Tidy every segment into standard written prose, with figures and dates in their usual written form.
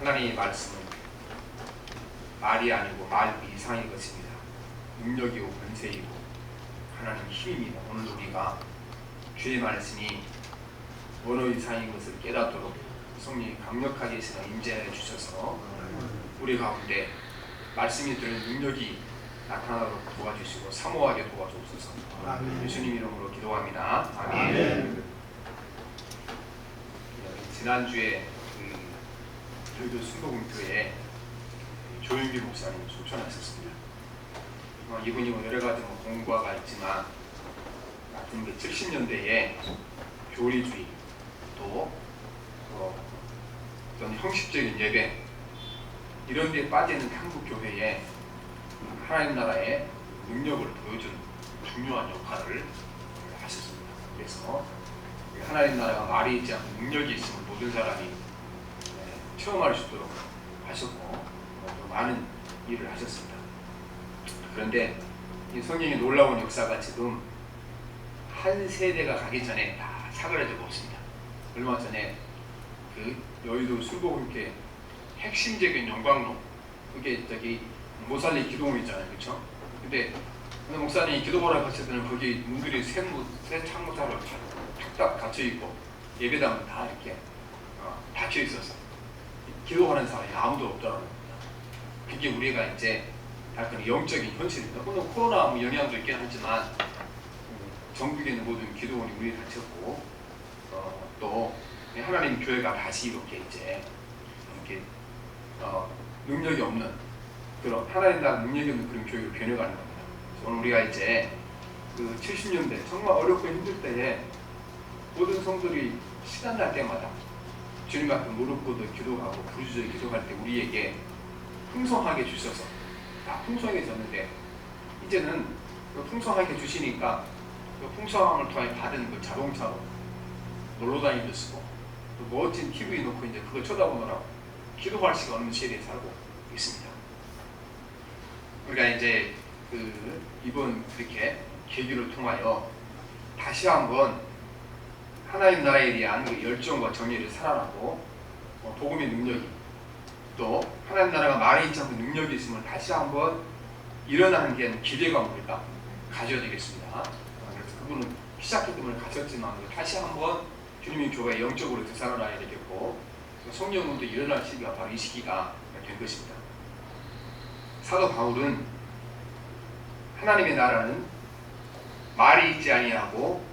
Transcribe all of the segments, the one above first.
하나님의 말씀은 말이 아니고 말 이상의 것입니다. 능력이고 권세이고 하나님 힘입니다. 오늘 우리가 주의 말씀이 언어 이상의 것을 깨닫도록 성령이 강력하게 임재해 주셔서 우리 가운데 말씀이 들은 능력이 나타나도록 도와주시고 사모하게 도와주옵소서. 예수님 이름으로 기도합니다. 아멘. 지난주에 저희도 순복음교회에 조윤기 목사님 소천하셨습니다. 이분이 여러 가지 공과가 있지만 같은 게 70년대에 교리주의 또 어떤 형식적인 예배 이런 데 빠지는 한국 교회에 하나님 나라의 능력을 보여준 중요한 역할을 하셨습니다. 그래서 하나님 나라가 말이 있지 않고 능력이 있음을 모든 사람이 체험할 수 있도록 하셨고 또 많은 일을 하셨습니다. 그런데 이 성령의 놀라운 역사가 지금 한 세대가 가기 전에 다 사그라지고 없습니다. 얼마 전에 그 여의도 순복음교회 핵심적인 영광로 그게 모살리 기도원 있잖아요, 그렇죠? 근데 목사님이 기도원을 가셨더니 거기 문들이 새 창문사로 탁탁 닫혀 있고 예배당은 다 이렇게 닫혀 있어서 기도하는 사람이 아무도 없더라고요. 그게 우리가 이제 약간 영적인 현실입니다. 물론 코로나 영향도 있긴 하지만 전국에 있는 모든 기도원이 우리 닫혔고 또 하나님 교회가 다시 이렇게 능력이 없는 그런 하나님 나라 능력이 없는 그런 교회로 변해가는 겁니다. 오늘 우리가 이제 그 70년대 정말 어렵고 힘들 때에 모든 성도들이 시간 날 때마다 주님 앞에 무릎 꿇고 기도하고 부르짖어 기도할 때 우리에게 풍성하게 주셔서 다 풍성해졌는데 이제는 그 풍성하게 주시니까 그 풍성함을 통해 받은 그 자동차로 놀러 다니도 쓰고 또 멋진 TV 놓고 이제 그거 쳐다보느라고 기도할 시간 없는 시대에 살고 있습니다. 우리가 이제 이번 그렇게 계기를 통하여 다시 한번 하나님 나라에 대한 그 열정과 정의를 살아나고 복음의 능력이 또 하나님 나라가 말에 있지 않고 능력이 있음을 다시 한번 일어나는 게 기대감을 우리가 가져야 되겠습니다. 그래서 그분은 시작했던 가졌지만 다시 한번 주님의 교회가 영적으로 되살아나야 되겠고 성령님도 일어날 시기가 바로 이 시기가 된 것입니다. 사도 바울은 하나님의 나라는 말이 있지 아니하고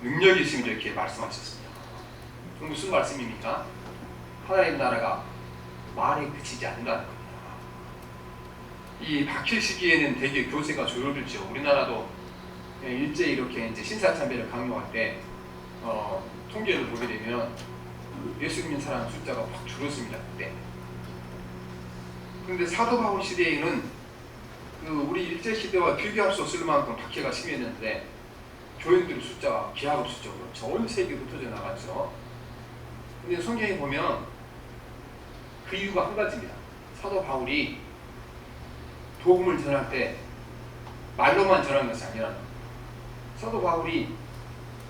능력이 있으면 이렇게 말씀하셨습니다. 그럼 무슨 말씀입니까? 하나님 나라가 말에 그치지 않는다는 겁니다. 이 박힐 시기에는 되게 교세가 줄어들죠. 우리나라도 일제 이렇게 이제 신사참배를 강요할 때 통계를 보게 되면 예수 믿는 사람 숫자가 확 줄었습니다. 그때. 그런데 사도 바울 시대에는 우리 일제 시대와 비교할 수 없을 만큼 박해가 심했는데 교인들의 숫자가 기하급수적으로 전 세계로 흩어져 나갔죠. 근데 성경에 보면 그 이유가 한 가지입니다. 사도 바울이 복음을 전할 때 말로만 전한 것이 아니라 사도 바울이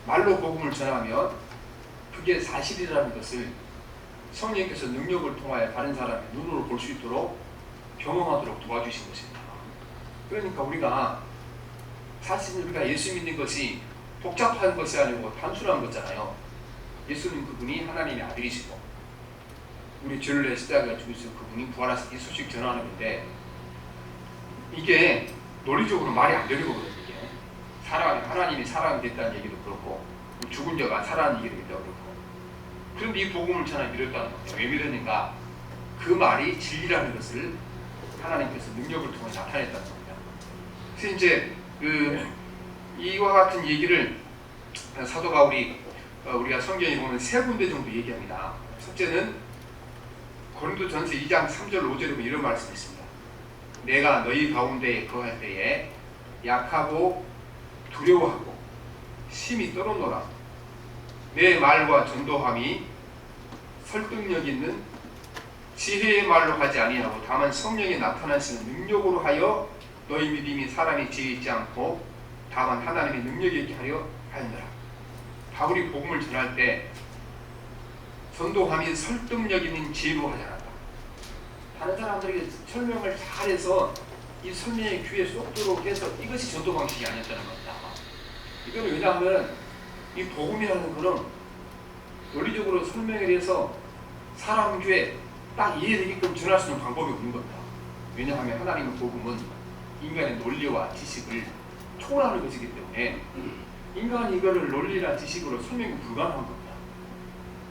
말로 복음을 전하면 그게 사실이라는 것을 성령께서 능력을 통하여 다른 사람의 눈으로 볼 수 있도록 경험하도록 도와주신 것입니다. 그러니까 우리가 사실 우리가 예수 믿는 것이 복잡한 것이 아니고 단순한 거잖아요. 예수님 그분이 하나님의 아들이시고 우리 죄를 내 십자가에 죽으시고 그분이 부활하신 이 소식 전하는 건데 이게 논리적으로 말이 안 되는 거거든요. 이게 하나님이 사람이 됐다는 얘기도 그렇고 죽은 자가 살아난 얘기도 그렇고 그런데 이 복음을 전하기 믿었다는 거예요. 왜 믿었는가? 그 말이 진리라는 것을 하나님께서 능력을 통해 나타냈다는 겁니다. 그래서 이제 이와 같은 얘기를 사도 바울이 우리가 성경에 보면 세 군데 정도 얘기합니다. 첫째는 고린도전서 2장 3절 5절에 보면 이런 말씀이 있습니다. 내가 너희 가운데에 거할 때에 약하고 두려워하고 심히 떨어노라. 내 말과 전도함이 설득력 있는 지혜의 말로 하지 아니하고 다만 성령이 나타나시는 능력으로 하여 너희 믿음이 사람이 지혜 있지 않고 다만 하나님의 능력이 있게 하려 하였느라. 바울이 복음을 전할 때 전도함이 설득력 있는 지혜로 하지 않았다. 다른 사람들에게 설명을 잘해서 이 설명의 귀에 쏙도록 해서 이것이 전도 방식이 아니었다는 겁니다. 이거는 왜냐하면 이 복음이라는 거는 논리적으로 설명을 해서 사람 귀에 딱 이해되게끔 전할 수 있는 방법이 없는 겁니다. 왜냐하면 하나님의 복음은 인간의 논리와 지식을 초월하는 것이기 때문에 인간이 이거를 논리나 지식으로 설명이 불가능한 겁니다.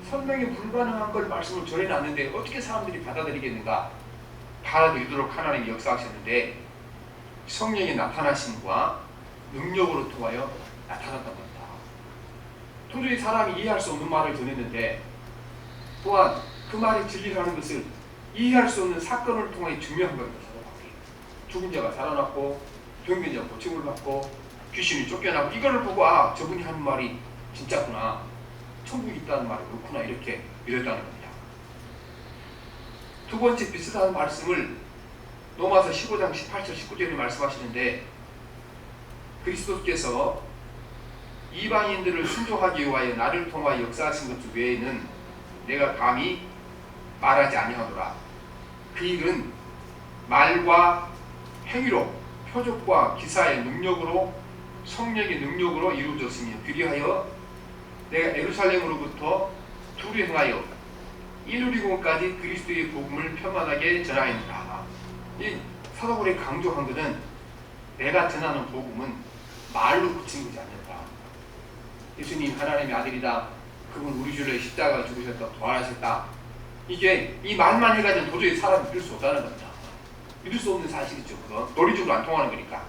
설명이 불가능한 걸 말씀을 전해놨는데 어떻게 사람들이 받아들이겠는가? 받아들이도록 하나님이 역사하셨는데 성령이 나타나심과 능력으로 통하여 나타났던 겁니다. 도저히 사람이 이해할 수 없는 말을 전했는데 또한 그 말이 진리라는 것을 이해할 수 없는 사건을 통해 증명한 겁니다. 죽은 자가 살아났고 병든 자가 고침을 받고 귀신이 쫓겨나고 이걸 보고 아 저분이 하는 말이 진짜구나, 천국이 있다는 말이 그렇구나 이렇게 믿었다는 겁니다. 두 번째 비슷한 말씀을 로마서 15장 18절 19절에 말씀하시는데 그리스도께서 이방인들을 순종하기 위하여 나를 통하여 역사하신 것 외에는 내가 감히 말하지 아니하노라. 그 일은 말과 행위로 표적과 기사의 능력으로 성령의 능력으로 이루어졌으며 그리하여 내가 예루살렘으로부터 두루 행하여 이루리고까지 그리스도의 복음을 편만하게 전하였노라. 이 사도 바울이 강조한 것은 내가 전하는 복음은 말로 그친 것이 아니었다. 예수님 하나님의 아들이다. 그분 우리 주를 십자가에 죽으셨다. 부활하셨다. 이게 이 말만 해가지고 도저히 사람이 믿을 수 없다는 겁니다. 믿을 수 없는 사실이죠. 그건 논리적으로 안 통하는 거니까.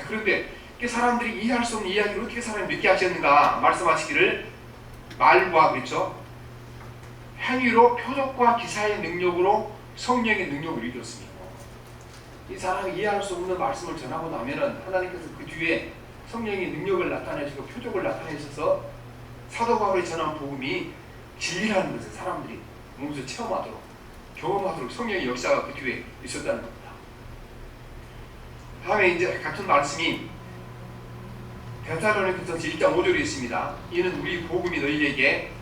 그런데 사람들이 이해할 수 없는 이야기를 어떻게 사람이 믿게 하셨는가 말씀하시기를 말과 그렇죠? 행위로 표적과 기사의 능력으로 성령의 능력을 이루었습니다. 이 사람이 이해할 수 없는 말씀을 전하고 나면은 하나님께서 그 뒤에 성령의 능력을 나타내시고 표적을 나타내셔서 사도 바울이 전한 복음이 진리라는 것을 사람들이 몸소 체험하도록 경험하도록 성령의 역사가 그 뒤에 있었다는 겁니다. 다음에 이제 같은 말씀이 데살로니가서 1장 5절에 있습니다. 이는 우리 복음이 너희에게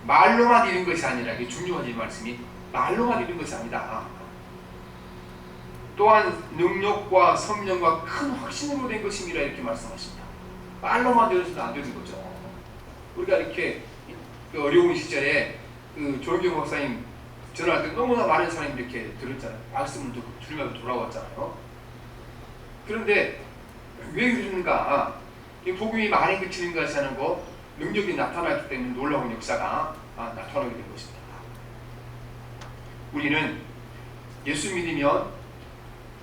말로만 이룬 것이 아니라, 이게 중요한 이 말씀이 말로만 이룬 것이 아니다. 또한 능력과 성령과 큰 확신으로 된 것입니다. 이렇게 말씀하십니다. 말로만 되어서는 안 되는 거죠. 우리가 이렇게 그 어려운 시절에 그 조영경 목사님 전화할 때 너무나 많은 사람이 이렇게 들었잖아요. 말씀을 듣고 들으면서 돌아왔잖아요. 그런데 왜 그러는가? 이 복음이 말에 그치는 것이 아니고 능력이 나타났기 때문에 놀라운 역사가 나타나게 된 것입니다. 우리는 예수 믿으면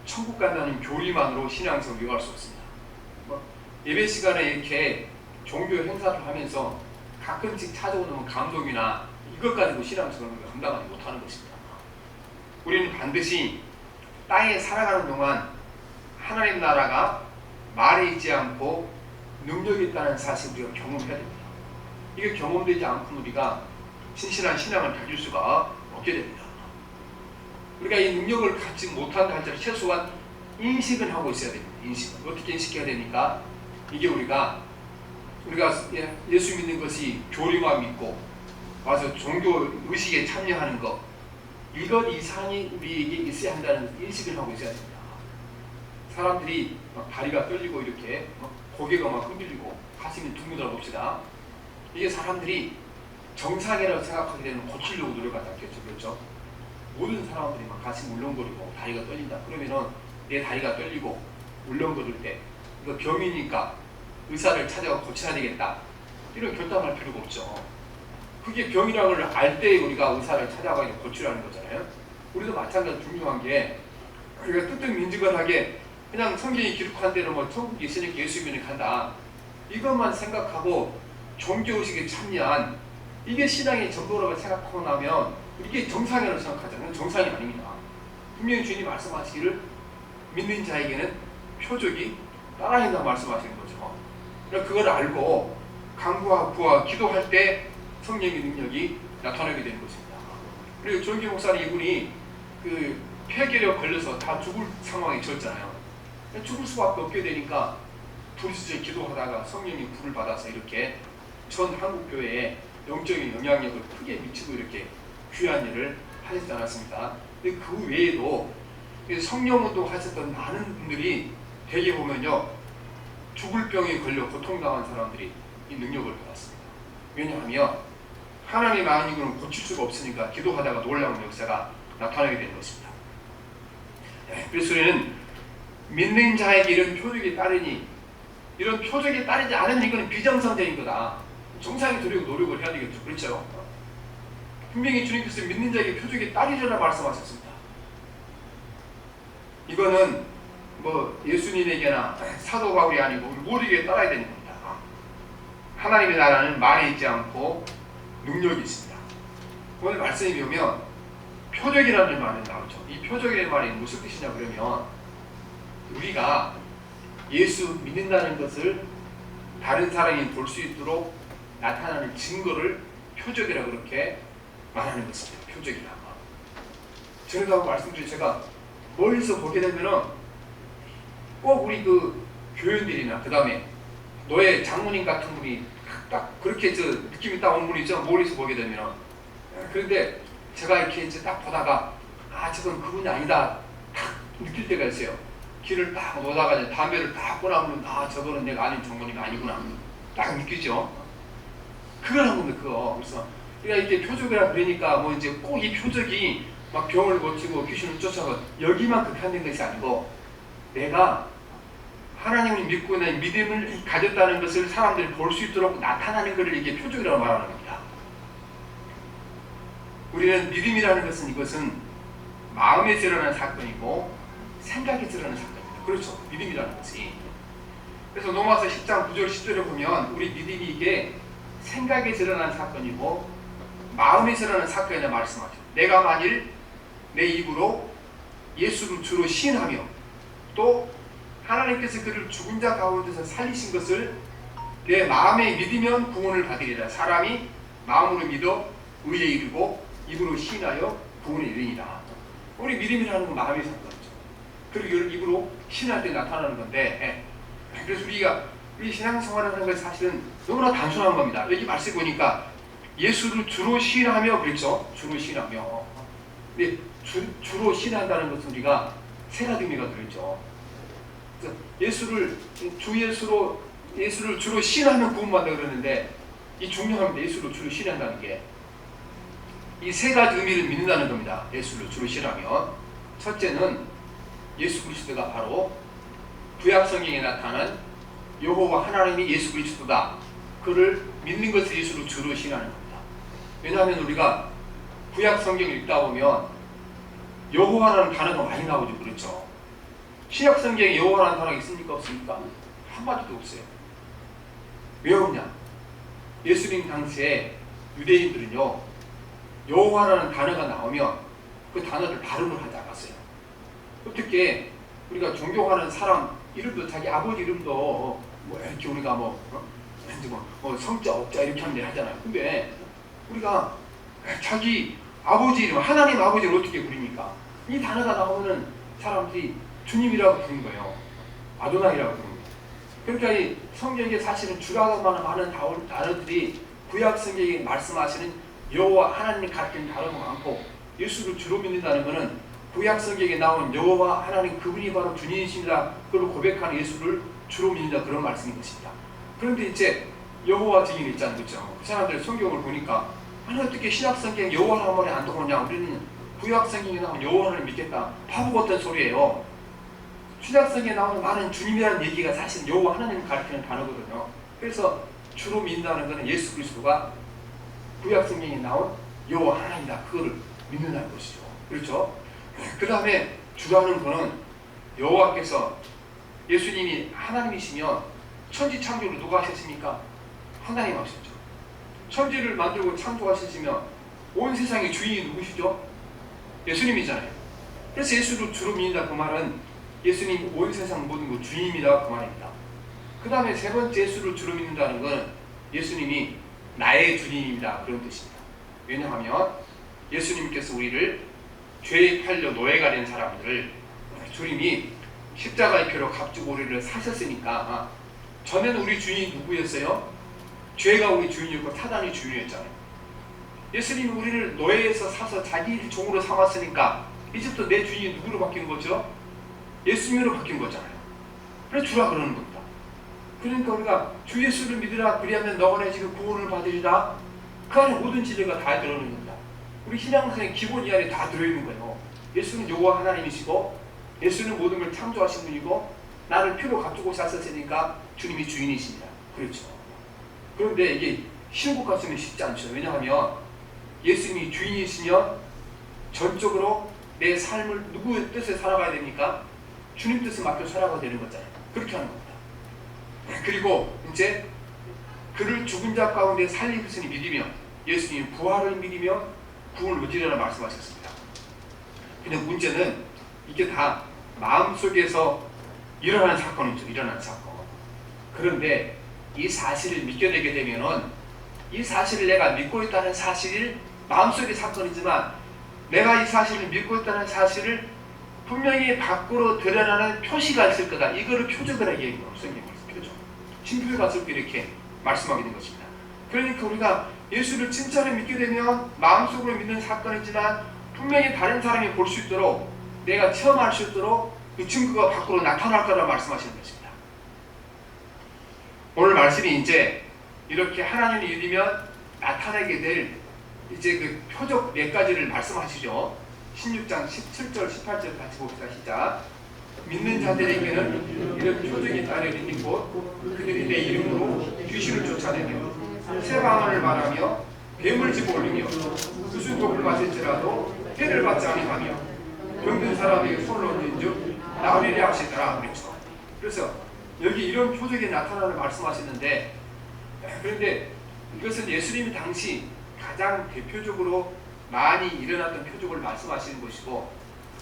천국 간다는 교리만으로 신앙생활을 요구할 수 없습니다. 예배 시간에 이렇게 종교 행사를 하면서 가끔씩 찾아오는 감동이나 이것 가지고 신앙생활을 감당하지 못하는 것입니다. 우리는 반드시 땅에 살아가는 동안 하나님 나라가 말에 있지 않고 능력이 있다는 사실을 우리가 경험해야 됩니다. 이게 경험되지 않고 우리가 신실한 신앙을 가질 수가 없게 됩니다. 우리가 이 능력을 갖지 못한다 할지라도 최소한 인식은 하고 있어야 됩니다. 인식은. 어떻게 인식해야 되니까 이게 우리가 예수 믿는 것이 교리만 믿고 와서 종교 의식에 참여하는 것, 이것 이상이 우리에게 있어야 한다는 인식을 하고 있어야 됩니다. 사람들이 막 다리가 떨리고 이렇게 고개가 막 흔들리고 가슴이 둥근다 봅시다. 이게 사람들이 정상이라고 생각하게 되면 고치려고 노력하지 않겠죠. 그렇죠? 모든 사람들이 막 가슴이 울렁거리고 다리가 떨린다. 그러면은 내 다리가 떨리고 울렁거릴 때 이거 병이니까 의사를 찾아가 고쳐야 되겠다. 이런 결단할 필요가 없죠. 그게 병이라는 걸 알 때 우리가 의사를 찾아가 고치라는 거잖아요. 우리도 마찬가지로 중요한 게 우리가 뜨뜻민지근하게 그냥 성경이 기록한 대로 뭐 천국이 있으니까 예수 믿으면 간다. 이것만 생각하고 종교의식에 참여한 이게 신앙의 전부라고 생각하고 나면 이게 정상이라고 생각하잖아요. 정상이 아닙니다. 분명히 주님이 말씀하시기를 믿는 자에게는 표적이 따라한다 말씀하시는 거죠. 그러니까 그걸 알고 간구와 기도할 때 성령의 능력이 나타나게 되는 것입니다. 그리고 조영기 목사님 이분이 그 폐결에 걸려서 다 죽을 상황에 처했잖아요. 죽을 수밖에 없게 되니까 둘이서 기도하다가 성령이 불을 받아서 이렇게 전 한국교회에 영적인 영향력을 크게 미치고 이렇게 귀한 일을 하셨지 않았습니까? 근데 그 외에도 성령운동 하셨던 많은 분들이 대개 보면요, 죽을 병에 걸려 고통당한 사람들이 이 능력을 받았습니다. 왜냐하면 하나님의 아니고는 고칠 수가 없으니까 기도하다가 놀라운 역사가 나타나게 되는 것입니다. 그래서 우리는 믿는 자에게 이런 표적이 따르니, 이런 표적이 따르지 않으면 이거는 비정상적인 거다. 정상이 되려고 노력을 해야 되겠죠. 그렇죠? 분명히 주님께서 믿는 자에게 표적이 따르리라 말씀하셨습니다. 이거는 뭐 예수님에게나 사도 바울이 아니고 모두에게 따라야 되는 겁니다. 하나님의 나라는 말에 있지 않고 능력이 있습니다. 오늘 말씀에 보면 표적이라는 말이 나오죠. 이 표적이라는 말이 무슨 뜻이냐 그러면, 우리가 예수 믿는다는 것을 다른 사람이 볼 수 있도록 나타나는 증거를 표적이라고 그렇게 말하는 것입니다. 표적이라. 전에도 말씀드린, 제가 멀리서 보게 되면은 꼭 우리 그 교인들이나 그 다음에 노예 장모님 같은 분이 딱 그렇게 저 느낌이 딱 오는 분이 있죠. 멀리서 보게 되면은. 그런데 제가 이렇게 이제 딱 보다가 저건 그분이 아니다 딱 느낄 때가 있어요. 길을 딱 오다가 이제 담배를 딱 꺼나보면 저거는 내가 아는 장모님이 아니구나 딱 느끼죠. 그거란 겁니다. 그거. 그래서 그러니까 이게 표적이라 그러니까 뭐 이제 꼭 이 표적이 막 병을 고치고 귀신을 쫓아가 여기만 극한된 것이 아니고, 내가 하나님을 믿고 있는 믿음을 가졌다는 것을 사람들이 볼 수 있도록 나타나는 것을 이게 표적이라고 말하는 겁니다. 우리는 믿음이라는 것은, 이것은 마음에서 일어나는 사건이고 생각에서 일어나는 사건입니다. 그렇죠? 믿음이라는 것이. 그래서 로마서 10장 9절 10절에 보면 우리 믿음이 이게 생각에서 일어나는 사건이고 마음에서 일어나는 사건이라 말씀하죠. 내가 만일 내 입으로 예수를 주로 시인하며 또 하나님께서 그를 죽은 자 가운데서 살리신 것을 내 마음에 믿으면 구원을 받으리라. 사람이 마음으로 믿어 의에 이르고 입으로 시인하여 구원에 이르니라. 우리 믿음이라는 건 마음의 상관이죠. 그리고 이걸 입으로 시인할 때 나타나는 건데, 그래서 우리 신앙생활하는 것이 사실은 너무나 단순한 겁니다. 여기 말씀 보니까 예수를 주로 시인하며 그랬죠. 주로 시인하며. 근데 주로 시인한다는 것은 우리가 세 가지 의미가 들어있죠. 예수를 주로 시인하면 구원받는다 그러는데, 이 중요합니다. 예수를 주로 시인한다는 게 이 세 가지 의미를 믿는다는 겁니다. 예수를 주로 시인하면, 첫째는 예수 그리스도가 바로 구약 성경에 나타난 여호와 하나님이 예수 그리스도다. 그를 믿는 것을 예수를 주로 시인하는 겁니다. 왜냐하면 우리가 구약 성경을 읽다 보면 여호와라는 단어가 많이 나오죠. 그렇죠? 신약 성경에 여호와라는 단어가 있습니까? 없습니까? 한마디도 없어요. 왜 없냐? 예수님 당시에 유대인들은요, 여호와라는 단어가 나오면 그 단어를 발음을 하지 않았어요. 어떻게 우리가 존경하는 사람 이름도, 자기 아버지 이름도 뭐 이렇게 우리가 뭐 성자 업자 이렇게 하면 하잖아요. 근데 우리가 자기 아버지 이름, 하나님 아버지를 어떻게 부릅니까? 이 단어가 나오면은 사람들이 주님이라고 부르는 거예요. 아도나이라고 부르는 거예요. 그러니까 이 성경에 사실은 주라고 많은 단어들이 구약 성경에 말씀하시는 여호와 하나님이 가르치는 단어가 많고, 예수를 주로 믿는다는 것은 구약 성경에 나온 여호와 하나님 그분이 바로 주님이십니다. 그걸 고백하는 예수를 주로 믿는다, 그런 말씀인 것입니다. 그런데 이제 여호와 증인 있잖아요. 그렇죠? 그 사람들 성경을 보니까 아니 어떻게 신약 성경 여호와 한 번에 안 들어오냐, 우리는 구약 성경에 나온 여호와를 믿겠다. 바보 같은 소리예요. 신약 성경에 나오는 많은 주님이라는 얘기가 사실 여호와 하나님을 가리키는 단어거든요. 그래서 주로 믿는다는 것은 예수 그리스도가 구약 성경에 나온 여호와 하나님이다. 그거를 믿는다는 것이죠. 그렇죠? 그 다음에 주라는 거는 여호와께서, 예수님이 하나님이시면 천지 창조를 누가 하셨습니까? 하나님 하셨죠. 천지를 만들고 창조하시면 온 세상의 주인이 누구시죠? 예수님이잖아요. 그래서 예수를 주로 믿는다 그 말은 예수님 온 세상 모든 것 주인입니다 그 말입니다. 그 다음에 세 번째 예수를 주로 믿는다는 건 예수님이 나의 주님입니다 그런 뜻입니다. 왜냐하면 예수님께서 우리를 죄에 팔려 노예가 된 사람들을 주님이 십자가의 피로 값주고 우리를 사셨으니까, 전에는 우리 주인이 누구였어요? 죄가 우리 주인이었고 사단이 주인이었잖아요. 예수님이 우리를 노예에서 사서 자기 종으로 삼았으니까 이제부터 내 주인이 누구로 바뀐 거죠? 예수님으로 바뀐 거잖아요. 그래서 주라 그러는 겁니다. 그러니까 우리가 주 예수를 믿으라 그리하면 너가 지금 구원을 받으리라. 그 안에 모든 진리가 다 들어있는 겁니다. 우리 신앙생의 기본 이 안에 다 들어있는 거예요. 예수는 여호와 하나님이시고 예수는 모든 걸 창조하신 분이고 나를 피로 값주고 샀으니까 주님이 주인이십니다. 그렇죠. 그런데 이게 쉬운 것 같으면 쉽지 않죠. 왜냐하면 예수님이 주인이시면 전적으로 내 삶을 누구의 뜻에 살아가야 됩니까? 주님 뜻에 맡겨 살아가야 되는 거잖아요. 그렇게 하는 겁니다. 그리고 이제 그를 죽은 자 가운데 살리셨으니 믿으며 예수님이 부활을 믿으며 구원을 얻으리라 말씀하셨습니다. 근데 문제는 이게 다 마음속에서 일어나는 사건이죠. 일어나는 사건. 그런데 이 사실을 믿겨내게 되면은 이 사실을 내가 믿고 있다는 사실을 마음속의 사건이지만 내가 이 사실을 믿고 있다는 사실을 분명히 밖으로 드러나는 표시가 있을 거다. 이거를 표적이라고 얘기해요. 성경 말씀. 표적. 신부에 가서 이렇게 말씀하게 된 것입니다. 그러니까 우리가 예수를 진짜로 믿게 되면 마음속으로 믿는 사건이지만 분명히 다른 사람이 볼 수 있도록 내가 체험할 수 있도록 그 증거가 밖으로 나타날 거라고 말씀하시는 것입니다. 오늘 말씀이 이제 이렇게 하나님을 믿으면 나타나게 될 이제 그 표적 몇 가지를 말씀하시죠. 16장 17절 18절 같이 봅시다. 시작. 믿는 자들에게는 이런 표적이 따르리니 곧 그들이 내 이름으로 귀신을 쫓아내며 새 방언을 말하며 뱀을 집어올리며 무슨 독을 마실지라도 해를 받지 아니하며 병든 사람에게 손을 얹은 즉 나으리라 하시더라. 그렇죠. 그래서 여기 이런 표적이 나타나는 말씀하시는데 그런데 이것은 예수님이 당시 가장 대표적으로 많이 일어났던 표적을 말씀하시는 것이고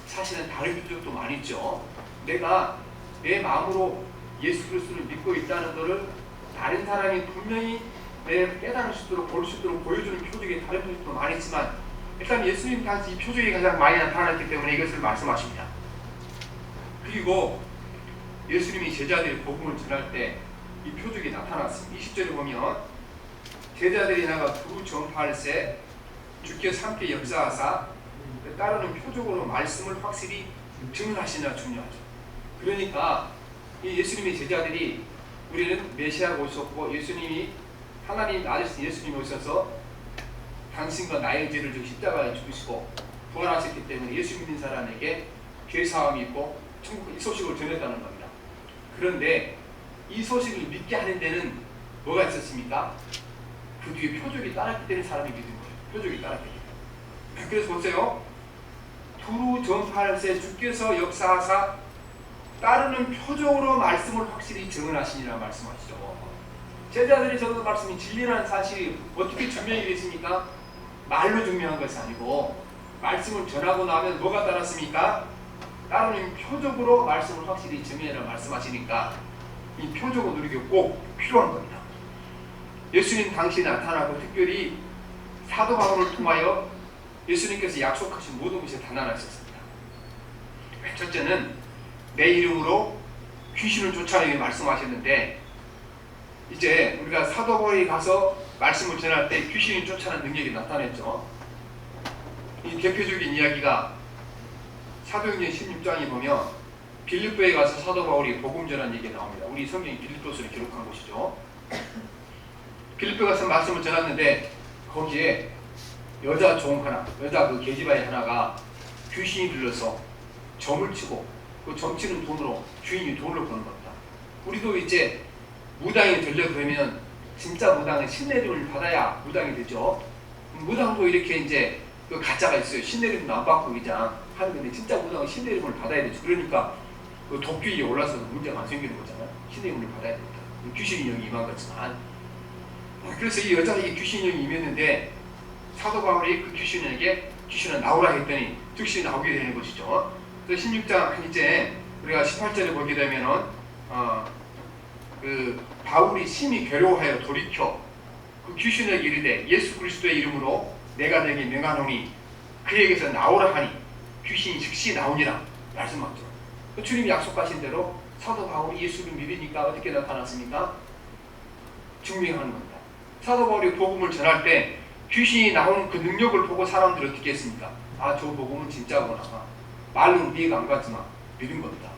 사실은 다른 표적도 많이 있죠. 내가 내 마음으로 예수 그리스도를 믿고 있다는 것을 다른 사람이 분명히 내 깨달을 수 있도록 볼 수 있도록 보여주는 표적이 다른 표적도 많이 있지만 일단 예수님 당시 이 표적이 가장 많이 나타났기 때문에 이것을 말씀하십니다. 그리고 예수님이 제자들이 복음을 전할 때 이 표적이 나타났습니다. 20절에 보면 제자들이 나가 두루 전파할세 주께서 함께 역사하사 따르는 표적으로 말씀을 확실히 증언하시냐 중요하죠. 그러니까 이 예수님의 제자들이 우리는 메시아가 오셨고 예수님이 하나님 아들이신 예수님이 오셔서 당신과 나의 죄를 지고 십자가에 죽으시고 부활하셨기 때문에 예수 믿는 사람에게 죄사함이 있고 천국 이 소식을 전했다는 겁니다. 그런데 이 소식을 믿게 하는 데는 뭐가 있었습니까? 그 뒤에 표적이 따랐기 때문에 사람이 믿은 거예요. 표적이 따랐기 때문에. 그래서 보세요. 두루 전파할세 주께서 역사하사 따르는 표적으로 말씀을 확실히 증언하시니라 말씀하시죠. 제자들이 전하는 말씀이 진리라는 사실이 어떻게 증명이 됐습니까? 말로 증명한 것이 아니고 말씀을 전하고 나면 뭐가 따랐습니까? 따르는 표적으로 말씀을 확실히 증명해라 말씀하시니까 이 표적은 우리에게 꼭 필요한 겁니다. 예수님 당시 나타나고 특별히 사도 바울을 통하여 예수님께서 약속하신 모든 것이 다 나타났습니다. 첫째는 내 이름으로 귀신을 쫓아내게 말씀하셨는데 이제 우리가 사도 바울이 가서 말씀을 전할 때 귀신이 쫓아내는 능력이 나타났죠. 이 대표적인 이야기가 사도행전 16장에 보면 빌립보에 가서 사도 바울이 복음 전한 얘기가 나옵니다. 우리 성경이 빌립보서를 기록한 곳이죠. 빌립보에 가서 말씀을 전했는데 거기에 여자 종 하나, 여자 그 계집아이 하나가 귀신이 들려서 점을 치고 그 점 치는 돈으로 주인이 돈을 버는 겁니다. 우리도 이제 무당이 되려 그러면 진짜 무당은 신내림을 받아야 무당이 되죠. 무당도 이렇게 이제 그 가짜가 있어요. 신내림도 안 받고 그냥 하는 건데 진짜 무당은 신내림을 받아야 되죠. 그러니까 그 도끼에 올라서 문제가 안 생기는 거잖아요. 신내림을 받아야 됩니다. 귀신이 영이 임한 거지만 그래서 이 여자에게 귀신이 영이 임했는데 사도 바울이 그 귀신에게 귀신을 나오라 했더니 즉시 나오게 되는 것이죠. 그래서 16장 이제 우리가 18절에 보게 되면은 그 바울이 심히 괴로워하여 돌이켜 그 귀신에게 이르되 예수 그리스도의 이름으로 내가 너에게 명하노니 그에게서 나오라 하니 귀신이 즉시 나오니라 말씀하죠. 그 주님이 약속하신 대로 사도 바울이 예수를 믿으니까 어떻게 나타났습니까? 증명하는 겁니다. 사도 바울이 복음을 전할 때 귀신이 나오는 그 능력을 보고 사람들이 어떻게 했습니까? 아, 저 복음은 진짜구나. 말로 이해가 안 가지만 믿은 겁니다.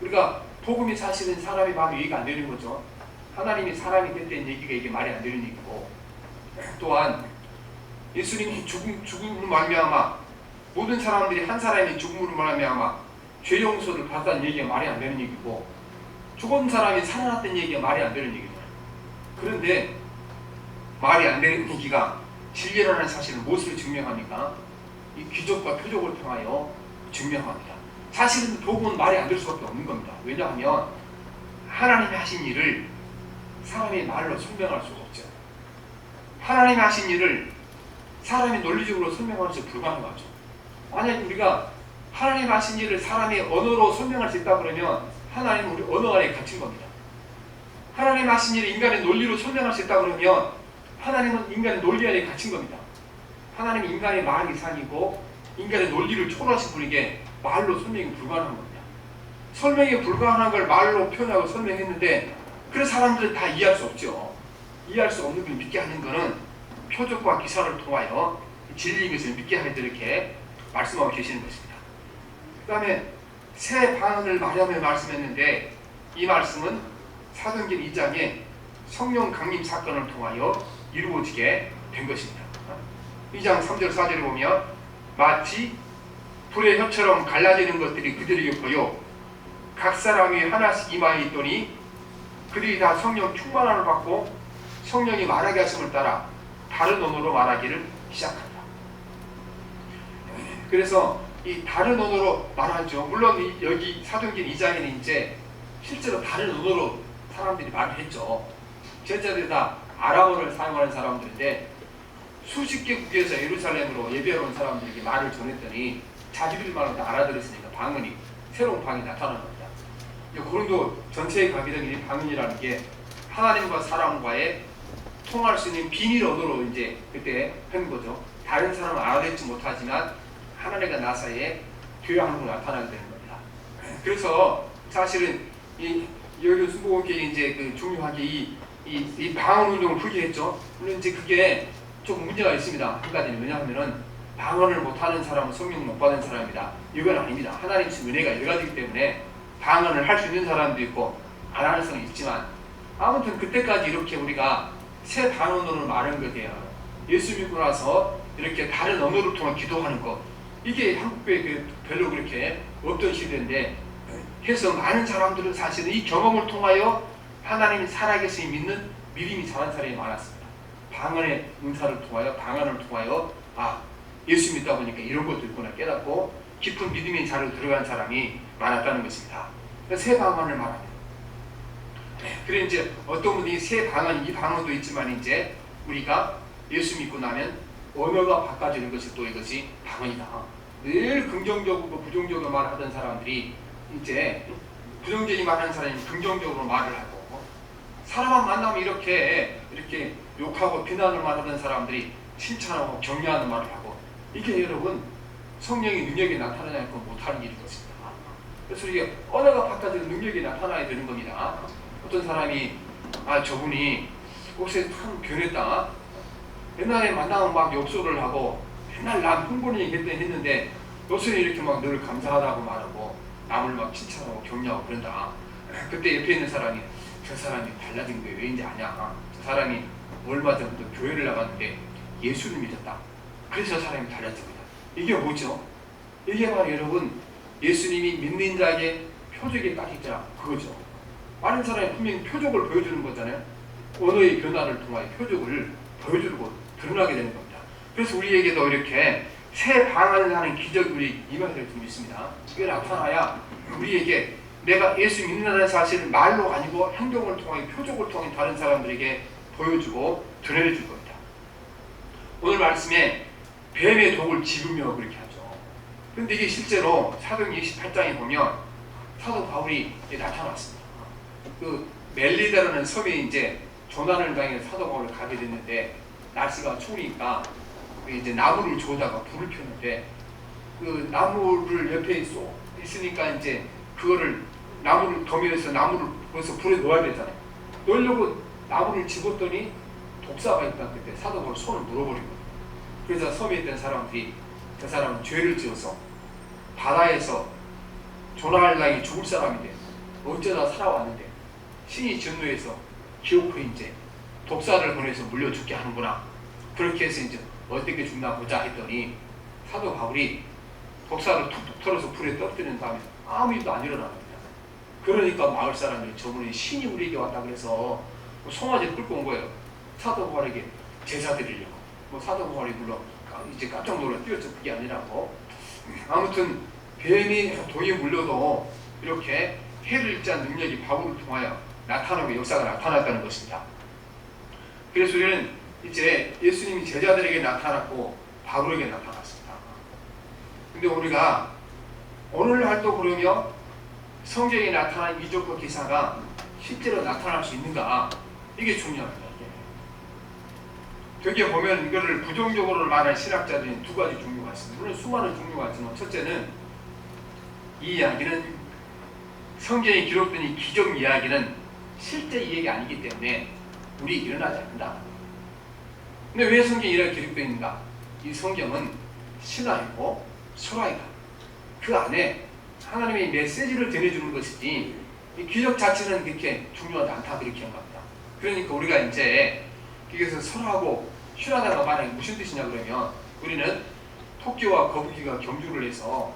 우리가 복음이 사실은 사람이 봐도 이해가 안 되는 거죠. 하나님이 사람이 됐다는 얘기가 이게 말이 안 되는 얘기고, 또한 예수님이 죽음으로 말미암아 모든 사람들이 한 사람이 죽음으로 말미암아 죄 용서를 받았다는 얘기가 말이 안 되는 얘기고, 죽은 사람이 살아났다는 얘기가 말이 안 되는 얘기죠. 그런데 말이 안 되는 얘기가 진리라는 사실을 무엇으로 증명합니까? 이 기적과 표적을 통하여 증명합니다. 사실은 복음은 말이 안 될 수밖에 없는 겁니다. 왜냐하면 하나님이 하신 일을 사람이 말로 설명할 수가 없죠. 하나님이 하신 일을 사람이 논리적으로 설명할 수 불가능하죠. 만약 우리가 하나님 하신 일을 사람이 언어로 설명할 수 있다 그러면 하나님은 우리 언어 안에 갇힌 겁니다. 하나님 하신 일을 인간의 논리로 설명할 수 있다 그러면 하나님은 인간의 논리 안에 갇힌 겁니다. 하나님은 인간의 말 이상이고 인간의 논리를 초월하신 분에게 말로 설명이 불가능한 겁니다. 설명이 불가능한 걸 말로 표현하고 설명했는데 그래서 사람들은 다 이해할 수 없죠. 이해할 수 없는 걸 믿게 하는 것은 표적과 기사를 통하여 진리인 것을 믿게 하겠다 이렇게 말씀하고 계시는 것입니다. 그 다음에 새 방언을 말하며 말씀했는데 이 말씀은 사도행전 2장에 성령 강림 사건을 통하여 이루어지게 된 것입니다. 2장 3절 4절에 보면 마치 불의 혀처럼 갈라지는 것들이 그들에게 보여 각 사람이 하나씩 이마에 있더니 그들이 다 성령 충만함을 받고 성령이 말하게 하심을 따라 다른 언어로 말하기를 시작한다. 그래서 이 다른 언어로 말하죠. 물론 여기 사도행전 2장에는 이제 실제로 다른 언어로 사람들이 말을 했죠. 제자들이 다 아람어를 사용하는 사람들인데 수십 개국에서 예루살렘으로 예배하러 온 사람들에게 말을 전했더니 자기들 말을 다 알아들었으니까 방언이 새로운 방언이 나타난 겁니다. 고린도 전체에 가게 된 이 방언이라는 게 하나님과 사람과의 통할 수 있는 비밀 언어로 이제 그때 한 거죠. 다른 사람은 알아듣지 못하지만 하나님과 나 사이에 교회하는 걸 나타나게 되는 겁니다. 그래서 사실은 이 여기 순복음교회 이제 그 중요하게 이 방언 운동을 포기했죠. 물론 이제 그게 좀 문제가 있습니다. 한 가지는 왜냐하면은 방언을 못하는 사람은 성령 못 받은 사람이다. 이건 아닙니다. 하나님 주신 은혜가 여러 가지이기 때문에 방언을 할 수 있는 사람도 있고 안 하는 사람이 있지만 아무튼 그때까지 이렇게 우리가 새 방언으로 말하는 것이에요. 예수 믿고 나서 이렇게 다른 언어를 통해 기도하는 것 이게 한국교회에 별로 그렇게 없던 시대인데 그래서 많은 사람들은 사실은 이 경험을 통하여 하나님이 살아계시니 믿는 믿음이 자란 사람이 많았습니다. 방언의 은사를 통하여 방언을 통하여 예수 믿다 보니까 이런 것도 있구나 깨닫고 깊은 믿음의 자리로 들어간 사람이 많았다는 것입니다. 새 방언을 말합니다. 그래 이제 어떤 분이 새 방언 이 방언도 있지만 이제 우리가 예수 믿고 나면 언어가 바꿔지는 것이 또 이것이 방언이다. 늘 긍정적으로 부정적으로 말하던 사람들이 이제 부정적인 말하는 사람이 긍정적으로 말을 하고 사람만 만나면 이렇게 욕하고 비난을 말하던 사람들이 칭찬하고 격려하는 말을 하고 이게 여러분 성령의 능력이 나타나지 않고 못하는 일인 것입니다. 그래서 이게 언어가 바꿔지는 능력이 나타나야 되는 겁니다. 어떤 사람이 저분이 혹시 참 변했다. 옛날에 만나면 막 욕설을 하고 맨날 남 흥분을 했는데 요새 이렇게 막 늘 감사하다고 말하고 남을 막 칭찬하고 격려하고 그런다. 그때 옆에 있는 사람이 저 사람이 달라진 게 왜인지 아냐. 저 사람이 얼마 전부터 교회를 나갔는데 예수를 믿었다. 그래서 저 사람이 달라진 거다. 이게 뭐죠? 이게 바로 여러분 예수님이 믿는 자에게 표적이 딱 있잖아. 그거죠. 많은 사람이 분명히 표적을 보여주는 거잖아요. 언어의 변화를 통하여 표적을 보여주고 드러나게 되는 겁니다. 그래서 우리에게도 이렇게 새 방언을 하는 기적이 우리 임하게 될 줄 믿습니다. 그게 나타나야 우리에게 내가 예수 믿는다는 사실을 말로 아니고 행동을 통해 표적을 통해 다른 사람들에게 보여주고 드러내줄 겁니다. 오늘 말씀에 뱀의 독을 집으며 그렇게 하죠. 그런데 이게 실제로 사도행전 28장에 보면 사도 바울이 나타났습니다. 그 멜리다라는 섬에 이제 조난을 당해서 사도 바울을 가게 됐는데 날씨가 추우니까 이제 나무를 조다가 불을 폈는데 그 나무를 옆에 있으니까 이제 그거를 나무를 더미에서 나무를 벌써 불에 넣어야 되잖아요. 넣으려고 나무를 집었더니 독사가 있다 그때 사도 바울이 손을 물어버린 거예요. 그래서 섬에 있던 사람들이 그 사람은 죄를 지어서 바다에서 조나단이 죽을 사람인데 어쩌다 살아왔는데 신이 진노해서 기어코 이제 독사를 보내서 물려 죽게 하는구나. 그렇게 해서 이제 어떻게 죽나 보자 했더니 사도 바울이 독사를 툭툭 털어서 불에 떨어뜨린 다음에 아무 일도 안 일어납니다. 그러니까 마을 사람들이 저분이 신이 우리에게 왔다 그래서 송아지 끌고 온 거예요. 사도 바울에게 제사 드리려고. 사도 바울이 물론 이제 깜짝 놀라 뛰었죠. 그게 아니라고. 아무튼 뱀이 독에 물려도 이렇게 해를 입자한 능력이 바울을 통하여 나타나고 역사가 나타났다는 것입니다. 그래서 우리는 이제 예수님이 제자들에게 나타났고 바울에게 나타났습니다. 근데 우리가 오늘날도 그러면 성경에 나타난 이적과 기사가 실제로 나타날 수 있는가? 이게 중요합니다. 되게 보면 이거를 부정적으로 말하는 신학자들이 두 가지 종류가 있습니다. 물론 수많은 종류가 있지만 첫째는 이 이야기는 성경에 기록된 이 기적 이야기는 실제 이야기 아니기 때문에 우리 일어나지 않는다. 근데 왜 성경에 이렇게 기록되어 있는가? 이 성경은 신화이고 설화이다. 그 안에 하나님의 메시지를 전해주는 것이지 이 기적 자체는 그렇게 중요하지 않다 그렇게 한 겁니다. 그러니까 우리가 이제 여기서 설하고 신화다가 만약에 무슨 뜻이냐 그러면 우리는 토끼와 거북이가 경주를 해서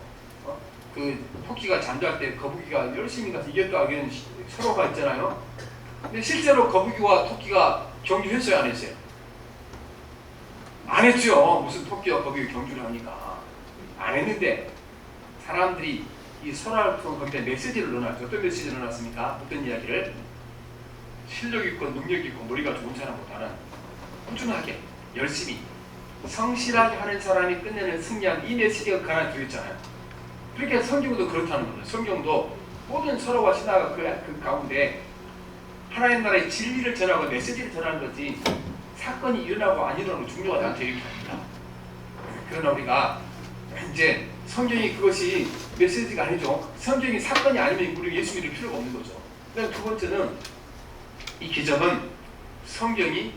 그 토끼가 잠잘 때 거북이가 열심히 가서 이겼다 하기는 서로가 있잖아요. 근데 실제로 거북이와 토끼가 경주했어요, 안 했어요? 안 했죠. 무슨 토끼와 거북이 경주를 하니까 안 했는데 사람들이 이 설화를 통해 거기에 메시지를 넣어놨죠. 어떤 메시지를 넣어놨습니까? 어떤 이야기를? 실력 있고 능력 있고 머리가 좋은 사람보다는 꾸준하게 열심히 성실하게 하는 사람이 끝내는 승리한 이 메시지가 그 안에 들어있잖아요. 그렇게 성경도 그렇다는 거예요. 성경도 모든 설화와 신화가 그 가운데 하나님 나라의 진리를 전하고 메시지를 전하는 거지 사건이 일어나고 안 일어나고 중요하지 않다 이렇게 합니다. 그러나 우리가 이제 성경이 그것이 메시지가 아니죠. 성경이 사건이 아니면 우리 예수 믿을 필요가 없는 거죠. 그다음 두 번째는 이 기적은 성경이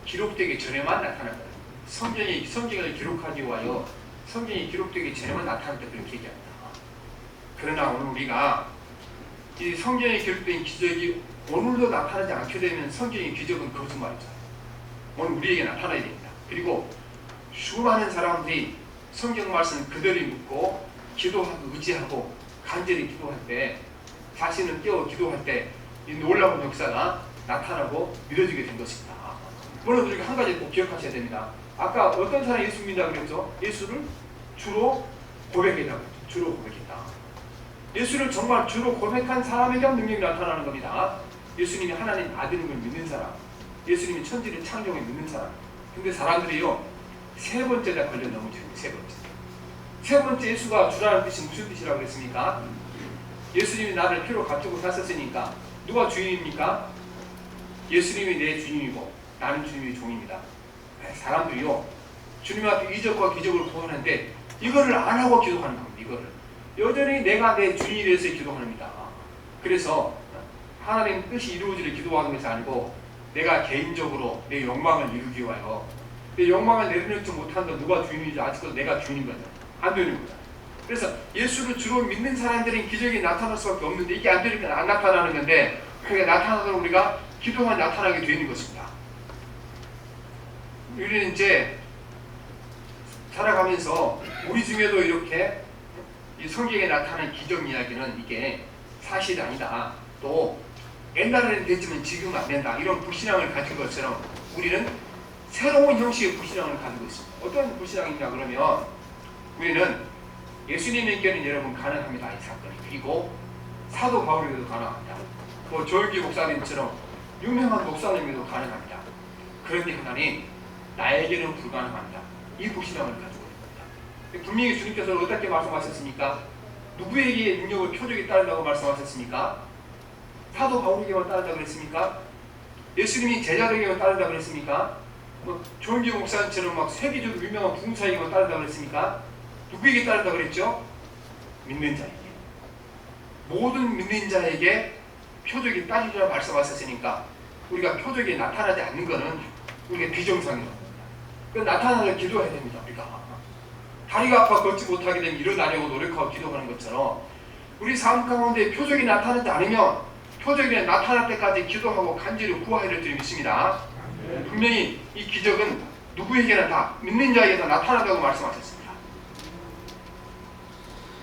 기록되기 전에만 나타난 거예요. 성경을 기록하기 위하여 성경이 기록되기 전에만 나타났다 그렇게 얘기합니다. 그러나 오늘 우리가 이 성경에 기록된 기적이 오늘도 나타나지 않게 되면 성경의 기적은 거짓말이죠. 오늘 우리에게 나타나야 됩니다. 그리고 수많은 사람들이 성경 말씀 그대로 묻고 기도하고 의지하고 간절히 기도할 때 자신을 깨워 기도할 때 이 놀라운 역사가 나타나고 믿어지게 된 것입니다. 물론 우리가 한 가지 꼭 기억하셔야 됩니다. 아까 어떤 사람이 예수 믿는다고 그랬죠? 예수를 주로 고백했다고 했죠. 주로 고백했다. 예수를 정말 주로 고백한 사람에게만 능력이 나타나는 겁니다. 예수님이 하나님 아들인 걸 믿는 사람, 예수님이 천지를 창조해 믿는 사람. 근데 사람들이요, 세 번째가 걸려 넘어지는 세 번째. 세 번째 예수가 주라는 뜻이 무슨 뜻이라고 그랬습니까? 예수님이 나를 피로 값주고 샀었으니까 누가 주인입니까? 예수님이 내 주님이고 나는 주님의 종입니다. 사람들이요, 주님 앞에 이적과 기적을 보는데 이거를 안 하고 기도하는 겁니다. 이거를 여전히 내가 내 주인이 돼서 기도합니다. 그래서 하나님 뜻이 이루어지를 기도하는 것이 아니고 내가 개인적으로 내 욕망을 이루기 위하여 내 욕망을 내려놓지 못한다. 누가 주인이지? 아직도 내가 주인인 거죠. 안 되는 거죠. 그래서 예수를 주로 믿는 사람들은 기적이 나타날 수밖에 없는데 이게 안 되니까 안 나타나는 건데 그게 나타나서 우리가 기도만 나타나게 되는 것입니다. 우리는 이제 살아가면서 우리 중에도 이렇게 이 성경에 나타난 기적 이야기는 이게 사실이 아니다. 또 옛날에는 됐지만 지금은 안 된다. 이런 불신앙을 가진 것처럼 우리는 새로운 형식의 불신앙을 가지고 있습니다. 어떤 불신앙이냐 그러면 우리는 예수님에게는 여러분 가능합니다. 이 사건이. 그리고 사도 바울에게도 가능합니다. 뭐 조일기 목사님처럼 유명한 목사님에게도 가능합니다. 그런데 하나님 나에게는 불가능합니다. 이 불신앙을 가지고 있습니다. 분명히 주님께서 어떻게 말씀하셨습니까? 누구에게 능력을 표적이 따른다고 말씀하셨습니까? 사도 바울에게만 따른다고 그랬습니까? 예수님이 제자들에게만 따른다고 그랬습니까? 뭐 조일기 목사님처럼 막 세계적으로 유명한 부흥사에게만 따른다고 그랬습니까? 누구에게 따른다고 그랬죠? 믿는 자에게. 모든 믿는 자에게 표적이 따르리라 말씀하셨으니까 우리가 표적이 나타나지 않는 것은 우리가 비정상이라고 합니다. 그 나타나려 기도해야 됩니다. 우리가 다리가 아파 걷지 못하게 되면 일어나려고 노력하고 기도하는 것처럼 우리 삶 가운데 표적이 나타나지 않으면 표적이 나타날 때까지 기도하고 간절히 구하야 될 줄 믿습니다. 분명히 이 기적은 누구에게나 다 믿는 자에게 다 나타난다고 말씀하셨습니다.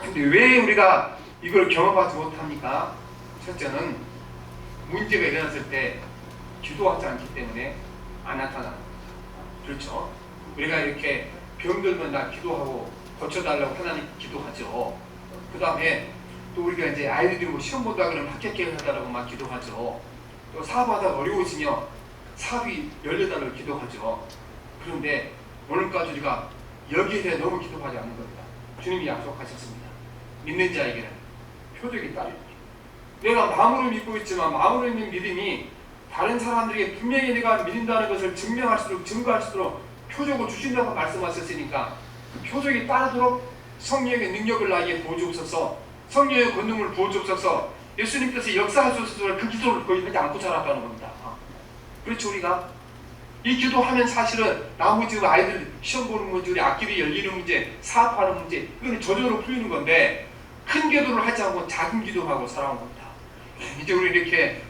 근데 왜 우리가 이걸 경험하지 못합니까? 첫째는 문제가 일어났을 때 기도하지 않기 때문에 안 나타나는 겁니다. 그렇죠? 우리가 이렇게 병들면 나 기도하고 고쳐달라고 하나님 기도하죠. 그 다음에 또 우리가 이제 아이들이 뭐 시험 본다 그러면 합격해달라고 막 기도하죠. 또 사업하다 어려워지며 사업이 열려달라고 기도하죠. 그런데 오늘까지 우리가 여기에 대해 너무 기도하지 않는 겁니다. 주님이 약속하셨습니다. 믿는 자에게는 표적이 따르다. 내가 마음으로 믿고 있지만 마음으로 있는 믿음이 다른 사람들에게 분명히 내가 믿는다는 것을 증명할수록 증거할수록 표적을 주신다고 말씀하셨으니까 그 표적이 따르도록 성령의 능력을 나에게 부어주옵소서, 성령의 권능을 부어주옵소서, 예수님께서 역사하소서. 그 기도를 거의 하지 않고 자랐다는 겁니다. 그렇죠. 우리가 이 기도하면 사실은 나머지 아이들 시험 보는 문제, 우리 악기비 열리는 문제, 사업하는 문제, 이거는 저절로 풀리는 건데 큰 기도를 하지 않고 작은 기도하고 살아온 겁니다. 이제 우리 이렇게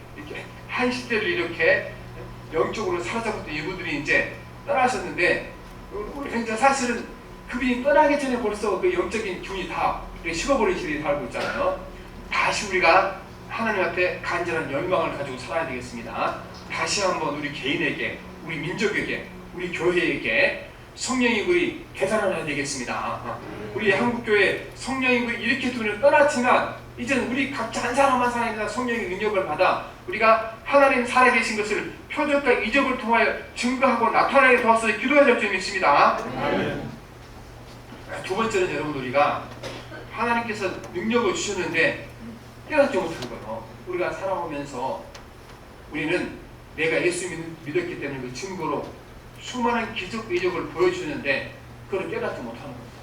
한 시대를 이렇게 영적으로 사로잡았던 이분들이 이제 떠나셨는데 우리 이제 사실은 그분이 떠나기 전에 벌써 그 영적인 기운이 다 식어버린 시대에 살고 있잖아요. 다시 우리가 하나님 앞에 간절한 열망을 가지고 살아야 되겠습니다. 다시 한번 우리 개인에게, 우리 민족에게, 우리 교회에게 성령의 불이 되살아나야 되겠습니다. 우리 한국교회 성령의 불이 이렇게 눈을 떠났지만 이제는 우리 각자 한 사람 한 사람이 성령의 능력을 받아 우리가 하나님 살아계신 것을 표적과 이적을 통하여 증거하고 나타나게 도와서 기도해야 될 줄 믿습니다. 두 번째는 여러분, 우리가 하나님께서 능력을 주셨는데 깨닫지 못한 거예요. 우리가 살아오면서 우리는 내가 예수 믿었기 때문에 그 증거로 수많은 기적 이적을 보여주는데 그걸 깨닫지 못하는 겁니다.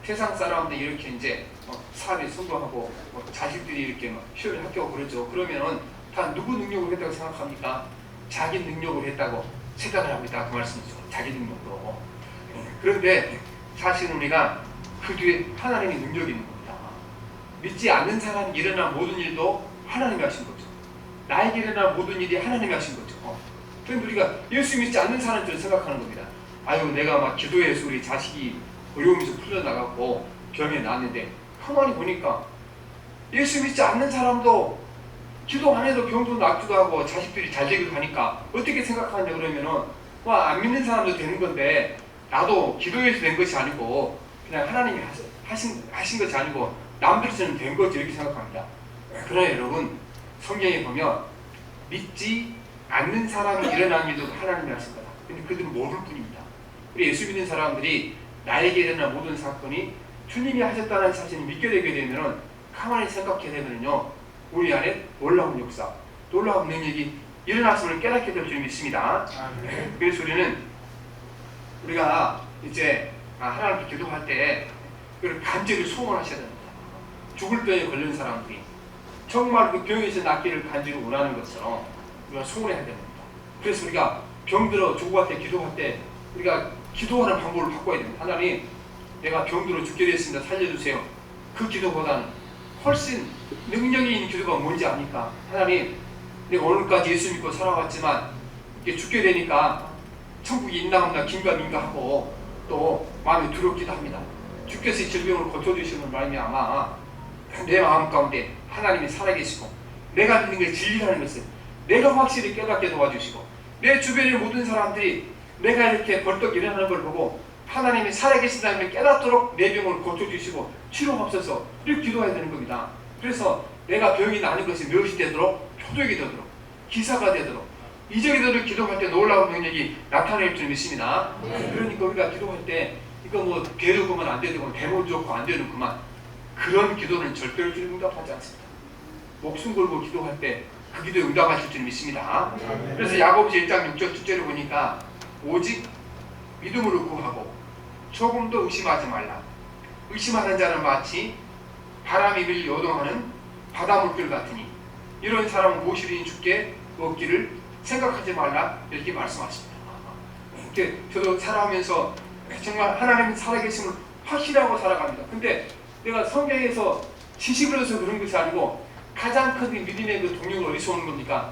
세상 사람들 이렇게 이제 사업에 성공하고 자식들이 이렇게 시험에 합격하고 그러죠. 그러면은 다 누구 능력으로 했다고 생각합니까? 자기 능력으로 했다고 생각을 하고 있다, 그 말씀이죠. 자기 능력으로. 그런데 사실은 우리가 그 뒤에 하나님의 능력이 있는 겁니다. 믿지 않는 사람이 일어난 모든 일도 하나님이 하신 거죠. 나에게 일어난 모든 일이 하나님이 하신 거죠. 그런데 우리가 예수 믿지 않는 사람들을 생각하는 겁니다. 아유, 내가 막 기도해서 우리 자식이 어려움에서 풀려나갔고 병에 나왔는데 가만히 보니까 예수 믿지 않는 사람도 기도 안 해도 병도 낫기도 하고 자식들이 잘 되기도 하니까 어떻게 생각하냐 그러면은 안 믿는 사람도 되는 건데 나도 기도해서 된 것이 아니고 그냥 하나님이 하신 것이 아니고 남들처럼 된 거지, 이렇게 생각합니다. 그러나 여러분, 성경에 보면 믿지 않는 사람이 일어난 일도 하나님이 하신 거다. 근데 그들은 모를 뿐입니다. 우리 예수 믿는 사람들이 나에게 일어난 모든 사건이 주님이 하셨다는 사실을 믿게 되게 되면 가만히 생각해 되면요, 우리 안에 놀라운 역사, 놀라운 능력이 일어났음을 깨닫게 될 줄 믿습니다. 그래서 우리가 이제 하나님께 기도할 때 그걸 간절히 소원하셔야 됩니다. 죽을 병에 걸린 사람들이 정말 그 병에서 낫기를 간절히 원하는 것처럼 우리가 소원해야 됩니다. 그래서 우리가 병들어 죽을 때 기도할 때 우리가 기도하는 방법을 바꿔야 됩니다. 하나님, 내가 병들어 죽게 됐습니다. 살려주세요. 그 기도보다는 훨씬 능력이 있는 기도가 뭔지 아니까, 하나님, 내가 오늘까지 예수 믿고 살아왔지만 이게 죽게 되니까 천국이 있나 없나 긴가민가 하고 또 마음이 두렵기도 합니다. 주께서 이 질병을 고쳐주시는 말미암아 내 마음 가운데 하나님이 살아계시고 내가 믿는 게 진리라는 것을 내가 확실히 깨닫게 도와주시고 내 주변의 모든 사람들이 내가 이렇게 벌떡 일어나는 걸 보고 하나님이 살아계신다는 걸 깨닫도록 내 병을 고쳐주시고 치료하옵소서, 이렇게 기도해야 되는 겁니다. 그래서 내가 병이 나는 것이 무엇이 되도록, 표적이 되도록, 기사가 되도록, 이적이 되도록 기도할 때 놀라운 능력이 나타낼 줄 믿습니다. 그러니까 우리가 기도할 때 이거 뭐 배도 그만 안 되고 배도 좋고 안 되는 그만, 그런 기도는 절대로 주님 응답하지 않습니다. 목숨 걸고 기도할 때 그 기도에 응답하실 줄 믿습니다. 그래서 야고보서 1장 6절 7절을 보니까 오직 믿음으로 구하고 조금도 의심하지 말라. 의심하는 자는 마치 바람이 밀 요동하는 바닷물결 같으니 이런 사람은 무엇이든지 죽게 먹기를 생각하지 말라, 이렇게 말씀하십니다. 그렇게 저도 살아가면서 정말 하나님 살아계심을 확신하고 살아갑니다. 근데 내가 성경에서 지식을 해서 그런 것이 아니고 가장 큰 믿음의 그 동력은 어디서 오는 겁니까?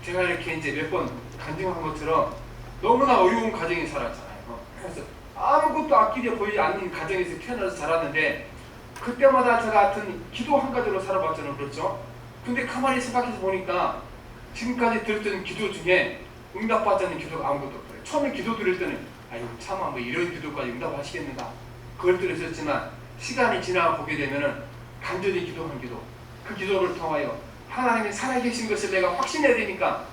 제가 이렇게 이제 몇 번 간증한 것처럼 너무나 어려운 가정에 살았잖아요. 그래서 아무것도 앞길에 보이지 않는 가정에서 태어나서 자랐는데 그때마다 저 같은 기도 한 가지로 살아봤잖아요. 그렇죠? 근데 가만히 생각해서 보니까 지금까지 들었던 기도 중에 응답받지 않는 기도가 아무것도 없어요. 처음에 기도 드릴 때는 아유 참아 뭐 이런 기도까지 응답하시겠는가 그걸 들었었지만 시간이 지나 보게 되면은 간절히 기도한 기도 그 기도를 통하여 하나님이 살아계신 것을 내가 확신해야 되니까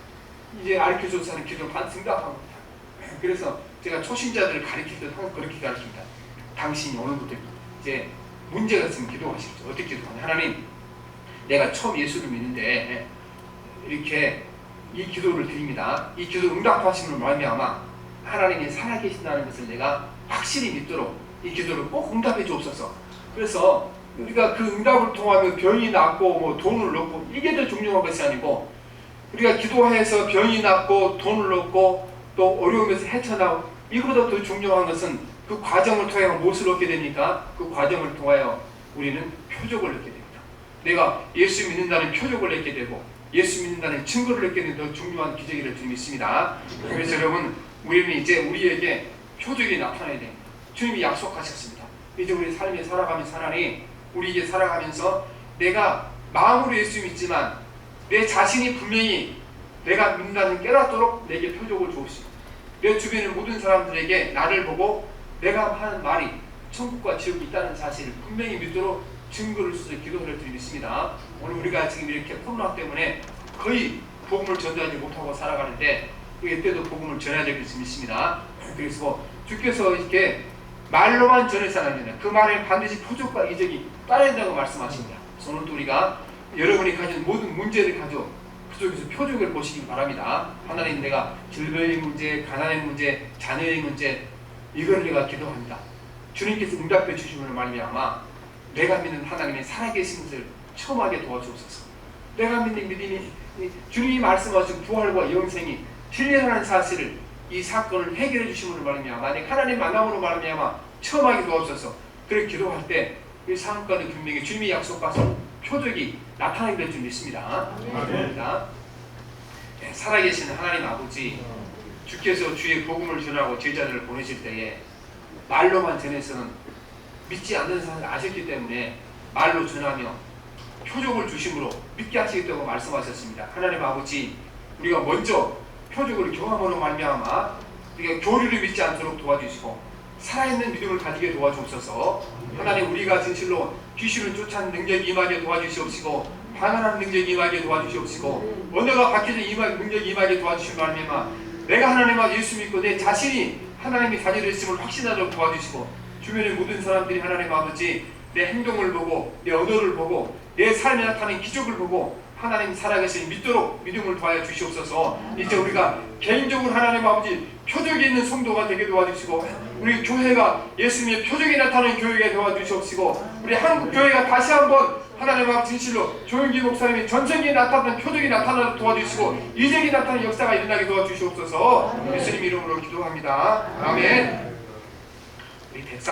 이제 가르쳐줘서 하는 기도를 반드시 응답합니다. 그래서 제가 초신자들을 가르칠 때 항상 그렇게 가르칩니다. 당신이 오늘부터 이제 문제가 있으면 기도하십시오. 어떻게 기도하냐. 하나님 내가 처음 예수를 믿는데 이렇게 이 기도를 드립니다. 이 기도 응답하심을 말미암아 하나님이 살아계신다는 것을 내가 확실히 믿도록 이 기도를 꼭 응답해 주옵소서. 그래서 우리가 그 응답을 통하면 병이 낫고 뭐 돈을 얻고 이게 더 중요한 것이 아니고 우리가 기도해서 병이 낫고 돈을 얻고 또 어려움에서 헤쳐나오고 이거보다 더 중요한 것은 그 과정을 통하여 무엇을 얻게 됩니까? 그 과정을 통하여 우리는 표적을 얻게 됩니다. 내가 예수 믿는다는 표적을 얻게 되고 예수 믿는다는 증거를 얻게 되는 더 중요한 기적이라 주님이 있습니다. 그래서 여러분 우리는 이제 우리에게 표적이 나타나야 됩니다. 주님이 약속하셨습니다. 이제 우리 삶에 살아가면서 하나님 우리에게 살아가면서 내가 마음으로 예수 믿지만 내 자신이 분명히 내가 믿는다는 깨닫도록 내게 표적을 주옵시고 내 주변의 모든 사람들에게 나를 보고 내가 하는 말이 천국과 지옥이 있다는 사실을 분명히 믿도록 증거를 주셔서 기도를 드리겠습니다. 오늘 우리가 지금 이렇게 코로나 때문에 거의 복음을 전하지 못하고 살아가는데 이때도 복음을 전해야 될 것이 있습니다. 그래서 주께서 이렇게 말로만 전해서는 안 된다. 그 말에 반드시 표적과 이적이 따라야 된다고 말씀하십니다. 그래서 오늘도 우리가 여러분이 가진 모든 문제를 가지고 그쪽에서 표적을 보시기 바랍니다. 하나님 내가 질병의 문제, 가난의 문제, 자녀의 문제 이걸 내가 기도합니다. 주님께서 응답해 주시면 말미암아 내가 믿는 하나님의 살아계신 것을 체험하게 도와주옵소서. 내가 믿는 믿음이 주님이 말씀하신 부활과 영생이 진리라는 사실을 이 사건을 해결해 주심으로 말미암아 만약 하나님 만남으로 말미암아 체험하게 도와주셔서 그렇게 기도할 때 이 상황과는 분명히 주님이 약속하신 표적이 나타나게 될 줄 믿습니다. 감사합니다. 네, 살아계신 하나님 아버지 주께서 주의 복음을 전하고 제자들을 보내실 때에 말로만 전해서는 믿지 않는 사람을 아셨기 때문에 말로 전하며 표적을 주심으로 믿게 하시겠다고 말씀하셨습니다. 하나님 아버지 우리가 먼저 표적을 경험으로 말미암아 우리가 교리를 믿지 않도록 도와주시고 살아있는 믿음을 가지게 도와주옵소서. 하나님 우리가 진실로 귀신을 쫓아내는 능력이 임하게 도와주시옵시고 방언하는 능력이 임하게 도와주시옵시고 언어가 바뀌는 능력이 임하게 도와주시기 바랍니다. 내가 하나님과 예수 믿고 내 자신이 하나님의 자녀를 있음을 확신하도록 도와주시고 주변의 모든 사람들이 하나님 아버지 내 행동을 보고 내 언어를 보고 내 삶에 나타나는 기적을 보고 하나님 살아계신 믿도록 믿음을 도와여 주시옵소서. 이제 우리가 개인적으로 하나님 아버지 표적이 있는 성도가 되게 도와주시고 우리 교회가 예수님의 표적이 나타나는 교회가 도와주시옵시고 우리 한국 교회가 다시 한번 하나님 아버지 진실로 조영기 목사님이 전생에 나타난 표적이 나타나도록 도와주시고 이적이 나타나는 역사가 일어나게 도와주시옵소서. 예수님 이름으로 기도합니다. 아멘. 우리 백사